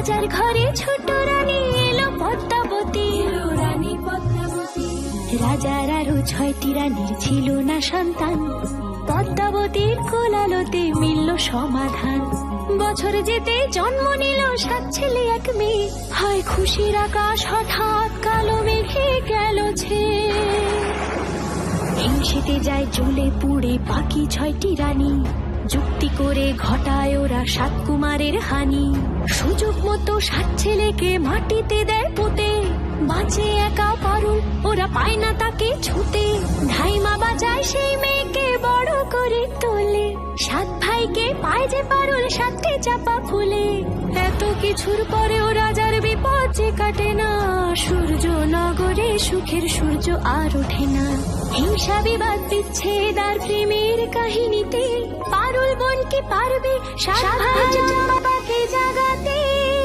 রাজার ঘরে ছোট রানী এলো পদ্মাবতী, রানী পদ্মাবতী। রাজার আরো 6টি রানীর ছিল না সন্তান, পদ্মাবতীর কোলালোতে মিলল সমাধান। বছর যেতে জন্ম নিল 7 ছেলে 1 মেয়ে, হয় খুশির আকাশ হঠাৎ কালো মেঘে গেল ছেয়ে। হিংসেতে যায় জ্বলে পুড়ে বাকি 6টি রানী, যুক্তি করে ঘটায় ওরা 7 কুমারের হানি। সুযোগ মতো 7 ছেলেকে মাটিতে দেয় পুঁতে, বাঁচে একা পারুল, ওরা পায় না তাকে ছুতে। ধাইমা বাজায় সেই মেয়েকে বড় করে তোলে, 7 ভাইকে পায় যে পারুল 7টি চাপা ফুলে। এত কিছুর পরেও রাজার বিপদ যে কাটে না, সূর্য নগরে সুখের সূর্য আর ওঠে না। হিংসা বিবাদ বিচ্ছেদ আর প্রেমের কাহিনীতে পারুল বোন কি পারবে 7 ভাই বাবাকে জাগাতে?